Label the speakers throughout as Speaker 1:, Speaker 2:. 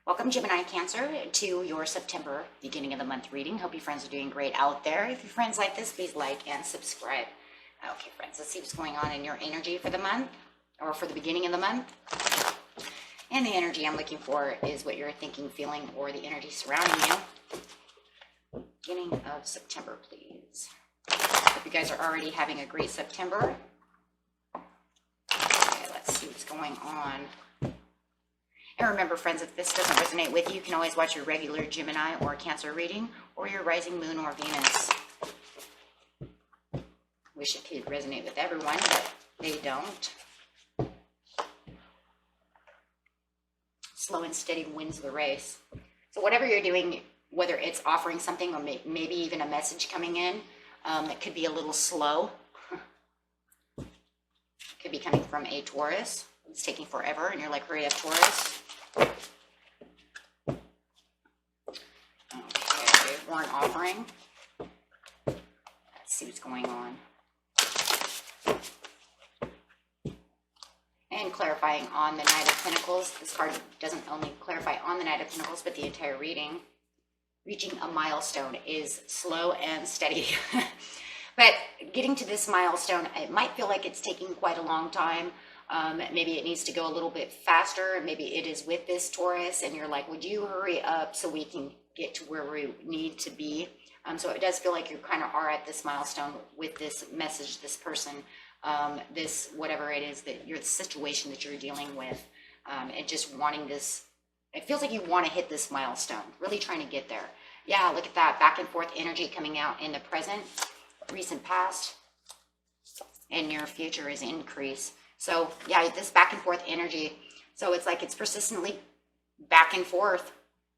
Speaker 1: Welcome, Gemini Cancer, to your September beginning of the month reading. Hope you friends are doing great out there. If your friends like this, please like and subscribe. Okay, friends, let's see what's going on in your energy for the month, or for the beginning of the month. And the energy I'm looking for is what you're thinking, feeling, or the energy surrounding you. Beginning of September, please. Hope you guys are already having a great September. Okay, let's see what's going on. And remember, friends, if this doesn't resonate with you, you can always watch your regular Gemini or Cancer reading, or your rising moon or Venus. Wish it could resonate with everyone, but they don't. Slow and steady wins the race. So whatever you're doing, whether it's offering something or maybe even a message coming in, it could be a little slow. It could be coming from a Taurus. It's taking forever, and you're like, hurry up, Taurus. Okay, warrant offering. Let's see what's going on. And clarifying on the Knight of Pentacles. This card doesn't only clarify on the Knight of Pentacles, but the entire reading. Reaching a milestone is slow and steady. But getting to this milestone, it might feel like it's taking quite a long time. Maybe it needs to go a little bit faster. Maybe it is with this Taurus, and you're like, would you hurry up so we can get to where we need to be? So it does feel like you kind of are at this milestone with this message, this person, this whatever it is that you're, the situation that you're dealing with, and just wanting this. It feels like you want to hit this milestone, really trying to get there. Yeah, look at that back and forth energy coming out in the present, recent past, and near future is increase. So yeah, this back and forth energy. So it's like it's persistently back and forth.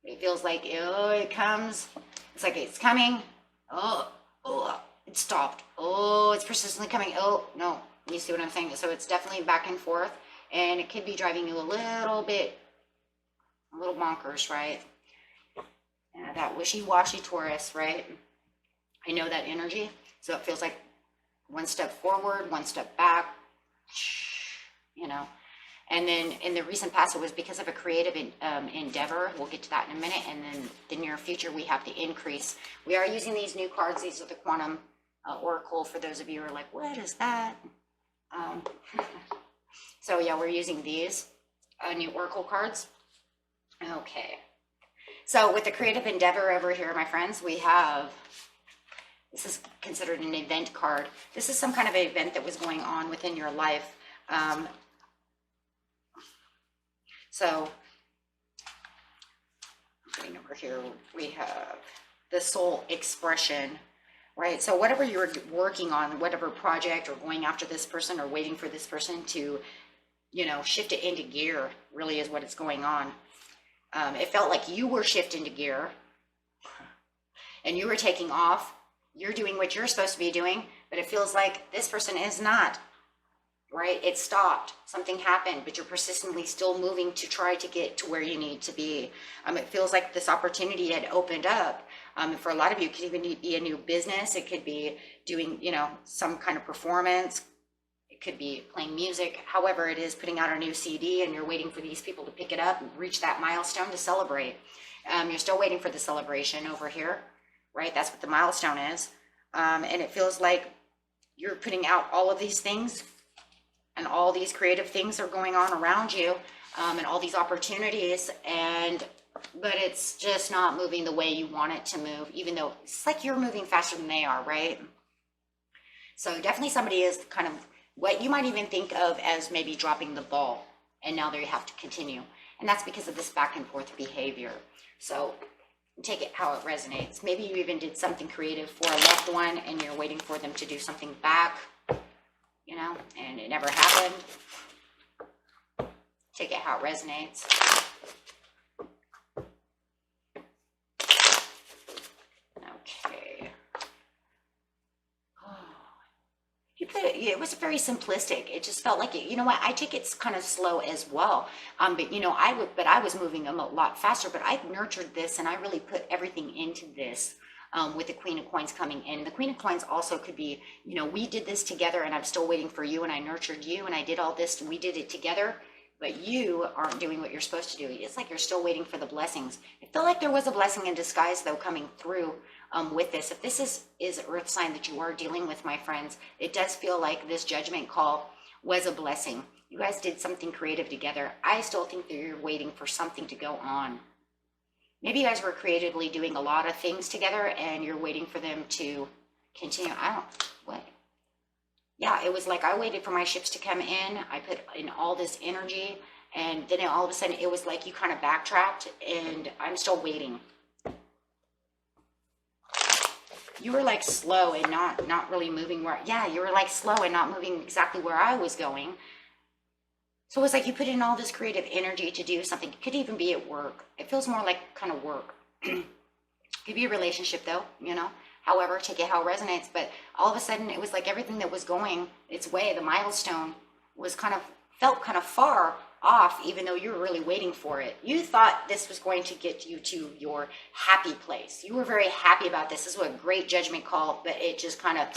Speaker 1: It feels like, oh, it comes. It's like it's coming. Oh, it stopped. Oh, it's persistently coming. Oh, no. You see what I'm saying? So it's definitely back and forth. And it could be driving you a little bonkers, right? Yeah, that wishy-washy Taurus, right? I know that energy. So it feels like one step forward, one step back. You know, and then in the recent past, it was because of a creative endeavor. We'll get to that in a minute. And then the near future, we have the increase. We are using these new cards. These are the Quantum Oracle. For those of you who are like, what is that? So yeah, we're using these new Oracle cards. Okay. So with the creative endeavor over here, my friends, we have, this is considered an event card. This is some kind of event that was going on within your life. So getting over here, we have the soul expression, right? So whatever you're working on, whatever project, or going after this person, or waiting for this person to, you know, shift it into gear, really is what is going on. It felt like you were shifting to gear and you were taking off. You're doing what you're supposed to be doing, but it feels like this person is not. Right? It stopped. Something happened, but you're persistently still moving to try to get to where you need to be. It feels like this opportunity had opened up. For a lot of you, it could even be a new business. It could be doing, you know, some kind of performance. It could be playing music. However it is, putting out a new CD, and you're waiting for these people to pick it up and reach that milestone to celebrate. You're still waiting for the celebration over here, right? That's what the milestone is. And it feels like you're putting out all of these things, and all these creative things are going on around you, and all these opportunities, but it's just not moving the way you want it to move, even though it's like you're moving faster than they are, right? So definitely somebody is kind of what you might even think of as maybe dropping the ball, and now they have to continue. And that's because of this back and forth behavior. So take it how it resonates. Maybe you even did something creative for a loved one, and you're waiting for them to do something back, you know, and it never happened. Take it how it resonates. Okay. It was very simplistic. It just felt like it. You know what? I take it kind of slow as well. But you know, I was moving a lot faster. But I've nurtured this, and I really put everything into this. With the Queen of Coins coming in. The Queen of Coins also could be, you know, we did this together, and I'm still waiting for you, and I nurtured you, and I did all this, and we did it together. but you aren't doing what you're supposed to do. It's like you're still waiting for the blessings. I feel like there was a blessing in disguise though coming through with this. If this is earth sign that you are dealing with, my friends, it does feel like this judgment call was a blessing. You guys did something creative together. I still think that you're waiting for something to go on. Maybe you guys were creatively doing a lot of things together and you're waiting for them to continue. What? Yeah, it was like I waited for my ships to come in. I put in all this energy, and then all of a sudden it was like you kind of backtracked, and I'm still waiting. You were like slow and not really moving where, yeah, you were like slow and not moving exactly where I was going. So it was like you put in all this creative energy to do something. It could even be at work. It feels more like kind of work. Could be a relationship though, you know. However, take it how it resonates. But all of a sudden, it was like everything that was going its way, the milestone, was felt kind of far off, even though you were really waiting for it. You thought this was going to get you to your happy place. You were very happy about this. This was a great judgment call, but it just kind of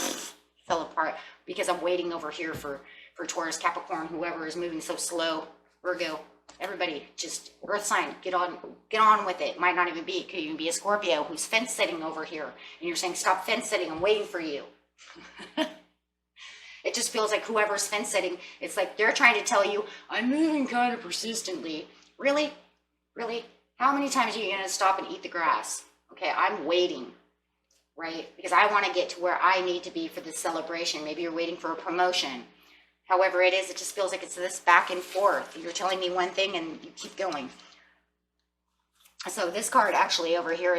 Speaker 1: fell apart because I'm waiting over here for Taurus, Capricorn, whoever is moving so slow, Virgo. Everybody, just earth sign, get on with it. Might not even be, it could even be a Scorpio who's fence sitting over here. And you're saying, stop fence sitting, I'm waiting for you. It just feels like whoever's fence sitting, it's like they're trying to tell you, I'm moving kind of persistently. Really? Really? How many times are you going to stop and eat the grass? Okay, I'm waiting, right? Because I want to get to where I need to be for this celebration. Maybe you're waiting for a promotion. However it is, it just feels like it's this back and forth. You're telling me one thing and you keep going. So this card actually over here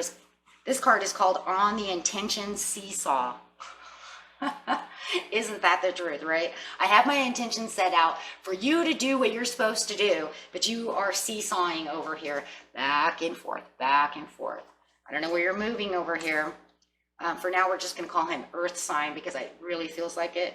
Speaker 1: this card is called On the Intention Seesaw. Isn't that the truth, right? I have my intentions set out for you to do what you're supposed to do, but you are seesawing over here, back and forth, back and forth. I don't know where you're moving over here. For now, we're just going to call him Earth sign because it really feels like it.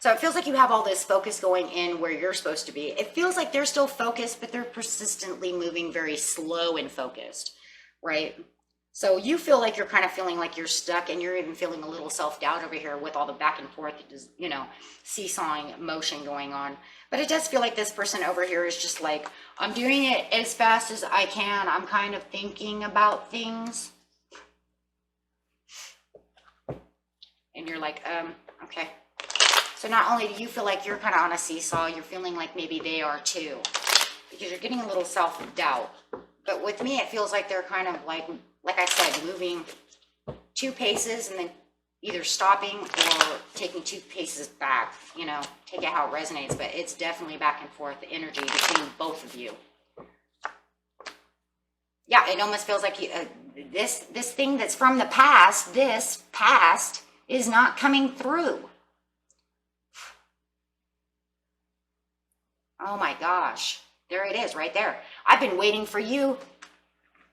Speaker 1: So it feels like you have all this focus going in where you're supposed to be. It feels like they're still focused, but they're persistently moving very slow and focused, right? So you feel like you're kind of feeling like you're stuck, and you're even feeling a little self-doubt over here with all the back and forth, you know, seesawing motion going on. But it does feel like this person over here is just like, I'm doing it as fast as I can. I'm kind of thinking about things. And you're like, okay. So not only do you feel like you're kind of on a seesaw, you're feeling like maybe they are too, because you're getting a little self-doubt. But with me, it feels like they're kind of like I said, moving 2 paces and then either stopping or taking 2 paces back, you know, take it how it resonates, but it's definitely back and forth, the energy between both of you. Yeah, it almost feels like you, this thing that's from the past, this past is not coming through. Oh my gosh, there it is right there. I've been waiting for you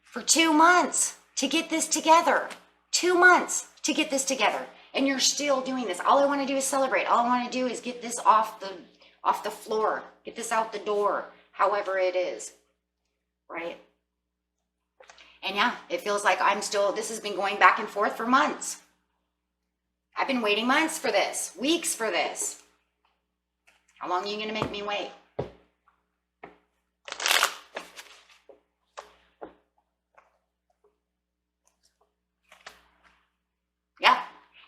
Speaker 1: for 2 months to get this together. 2 months to get this together. And you're still doing this. All I want to do is celebrate. All I want to do is get this off the floor. Get this out the door. However it is. Right? And yeah, it feels like this has been going back and forth for months. I've been waiting months for this. Weeks for this. How long are you going to make me wait? Yeah,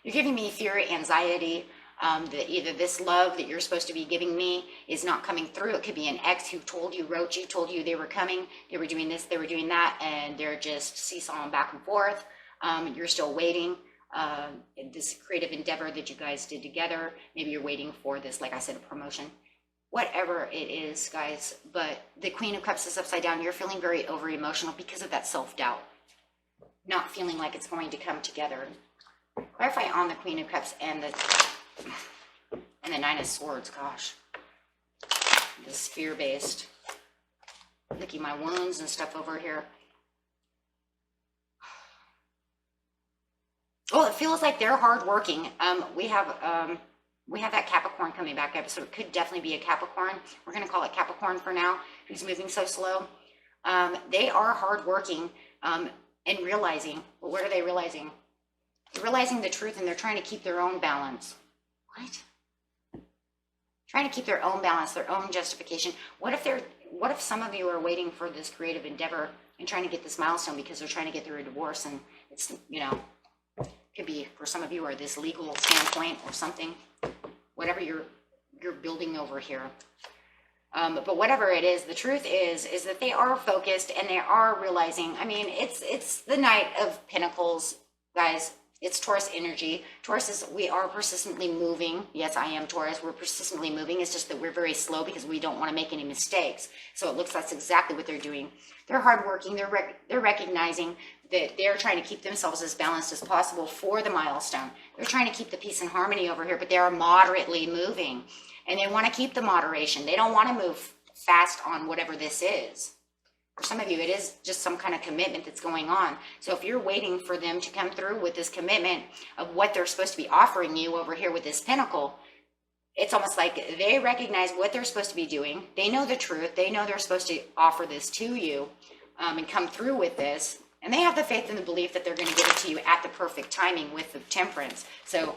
Speaker 1: you're giving me fear, anxiety, that either this love that you're supposed to be giving me is not coming through. It could be an ex who told you they were coming, they were doing this, they were doing that, and they're just seesawing back and forth. You're still waiting. This creative endeavor that you guys did together, maybe you're waiting for this, like I said, a promotion. Whatever it is, guys, but the Queen of Cups is upside down. You're feeling very over emotional because of that self-doubt, not feeling like it's going to come together. Clarify on the Queen of Cups and the Nine of Swords. Gosh, this fear-based, licking my wounds and stuff over here. Well, it feels like they're hardworking. We have that Capricorn coming back up, so it could definitely be a Capricorn. We're going to call it Capricorn for now, who's moving so slow. They are hardworking and realizing, but what are they realizing? They're realizing the truth, and they're trying to keep their own balance. What? trying to keep their own balance, their own justification. What if some of you are waiting for this creative endeavor and trying to get this milestone because they're trying to get through a divorce, and it's, you know, could be for some of you, or this legal standpoint or something, whatever you're building over here. But whatever it is, the truth is that they are focused and they are realizing, I mean, it's the Knight of Pentacles, guys. It's Taurus energy. Taurus is, we are persistently moving. Yes, I am Taurus. We're persistently moving. It's just that we're very slow because we don't want to make any mistakes. So it looks like that's exactly what they're doing. They're hardworking. They're recognizing that they're trying to keep themselves as balanced as possible for the milestone. They're trying to keep the peace and harmony over here, but they are moderately moving. And they want to keep the moderation. They don't want to move fast on whatever this is. For some of you, it is just some kind of commitment that's going on. So if you're waiting for them to come through with this commitment of what they're supposed to be offering you over here with this pentacle, it's almost like they recognize what they're supposed to be doing. They know the truth. They know they're supposed to offer this to you and come through with this. And they have the faith and the belief that they're going to give it to you at the perfect timing with the temperance. So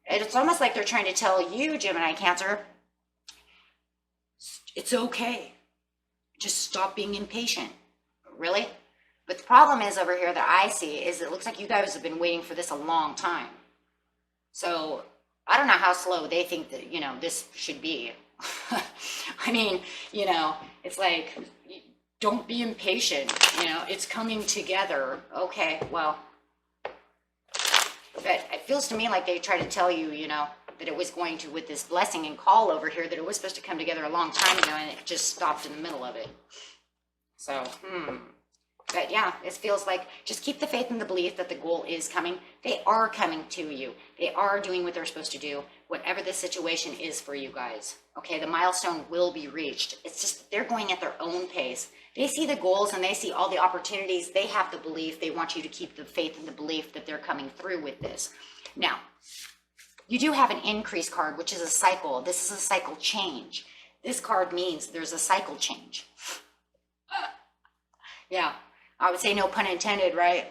Speaker 1: it's almost like they're trying to tell you, Gemini, Cancer, it's okay. Just stop being impatient. Really? But the problem is over here that I see is it looks like you guys have been waiting for this a long time. So I don't know how slow they think that, you know, this should be. I mean, you know, it's like, don't be impatient. You know, it's coming together. Okay, well, but it feels to me like they try to tell you, you know, that it was going to, with this blessing and call over here, that it was supposed to come together a long time ago, and it just stopped in the middle of it. So, but yeah, it feels like just keep the faith and the belief that the goal is coming. They are coming to you. They are doing what they're supposed to do, whatever the situation is for you guys. Okay, the milestone will be reached. It's just they're going at their own pace. They see the goals and they see all the opportunities. They have the belief. They want you to keep the faith and the belief that they're coming through with this. Now, you do have an increase card, which is a cycle. This is a cycle change. This card means there's a cycle change. Yeah, I would say no pun intended, right?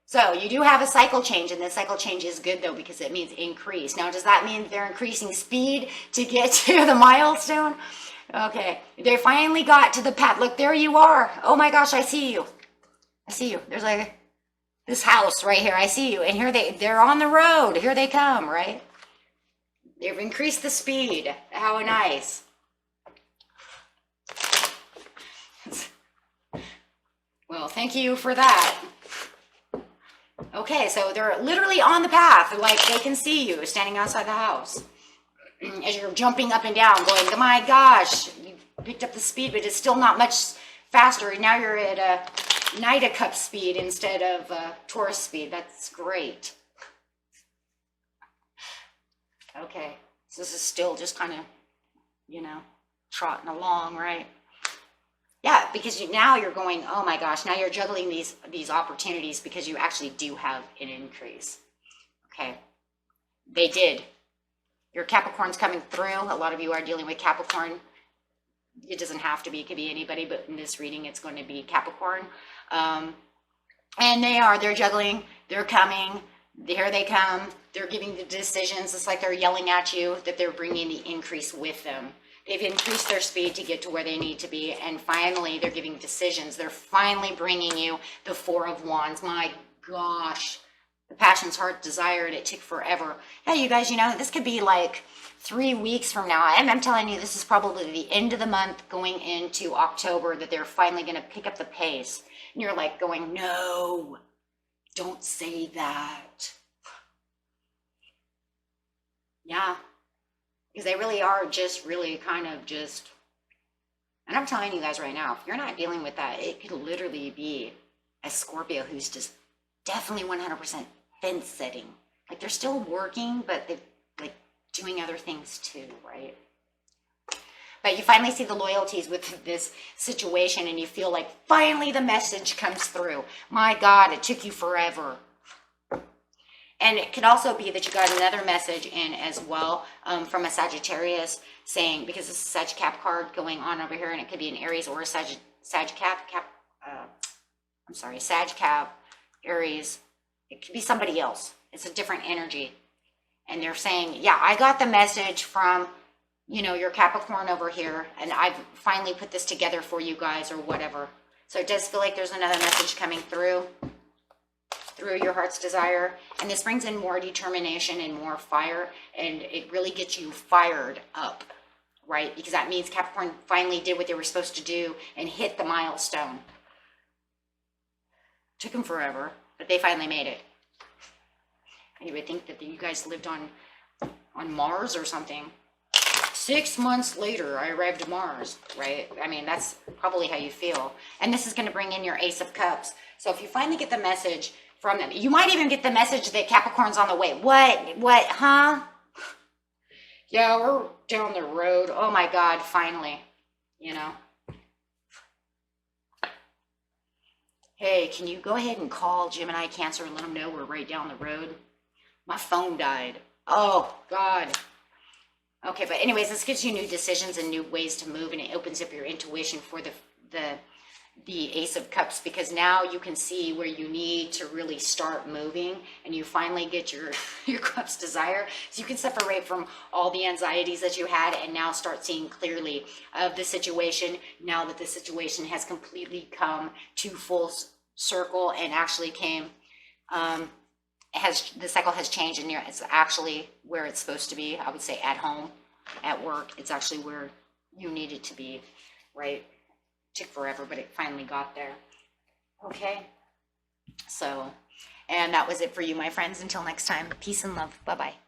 Speaker 1: So you do have a cycle change, and this cycle change is good, though, because it means increase. Now, does that mean they're increasing speed to get to the milestone? Okay, they finally got to the path. Look, there you are. Oh my gosh, I see you. I see you. There's like this house right here. I see you. And here they're on the road. Here they come, right? They've increased the speed. How nice. Well, thank you for that. Okay, so they're literally on the path. Like, they can see you standing outside the house. As you're jumping up and down, going, oh my gosh, you picked up the speed, but it's still not much faster. Now you're at a Knight of Cups speed instead of Taurus speed. That's great. Okay, so this is still just kind of, you know, trotting along, right? Yeah, because now you're going, oh my gosh, now you're juggling these opportunities because you actually do have an increase. Okay, they did. Your Capricorn's coming through. A lot of you are dealing with Capricorn. It doesn't have to be, it could be anybody, but in this reading, it's going to be Capricorn. And they're juggling, they're coming. Here they come. They're giving the decisions. It's like they're yelling at you that they're bringing the increase with them. They've increased their speed to get to where they need to be. And finally, they're giving decisions. They're finally bringing you the Four of Wands. My gosh. The passion's heart desire, and it took forever. Yeah, you guys, you know, this could be like 3 weeks from now. I'm telling you, this is probably the end of the month going into October that they're finally going to pick up the pace. And you're like going, no. Don't say that. Yeah, because they really are just really kind of just, and I'm telling you guys right now, if you're not dealing with that, it could literally be a Scorpio who's just definitely 100% fence setting. Like they're still working, but they're like doing other things too, right? But you finally see the loyalties with this situation and you feel like finally the message comes through. My God, it took you forever. And it could also be that you got another message in as well from a Sagittarius saying, because this is a Sag Cap card going on over here, and it could be an Aries or a Sag Cap, Aries. It could be somebody else. It's a different energy. And they're saying, yeah, I got the message from you know, your Capricorn over here, and I've finally put this together for you guys or whatever. So it does feel like there's another message coming through your heart's desire. And this brings in more determination and more fire, and it really gets you fired up, right? Because that means Capricorn finally did what they were supposed to do and hit the milestone. Took them forever, but they finally made it. You would think that you guys lived on Mars or something. 6 months later, I arrived at Mars, right? I mean, that's probably how you feel. And this is going to bring in your Ace of Cups. So if you finally get the message from them, you might even get the message that Capricorn's on the way. What, huh? Yeah, we're down the road. Oh my God, finally, you know. Hey, can you go ahead and call Gemini, Cancer, and let them know we're right down the road? My phone died. Oh, God. Okay, but anyways, this gives you new decisions and new ways to move, and it opens up your intuition for the Ace of Cups, because now you can see where you need to really start moving, and you finally get your Cups desire. So you can separate from all the anxieties that you had and now start seeing clearly of the situation, now that the situation has completely come to full circle and actually came, the cycle has changed, and it's actually where it's supposed to be. I would say at home, at work, it's actually where you need it to be, right? Took forever, but it finally got there. Okay, so, and that was it for you, my friends. Until next time, peace and love. Bye-bye.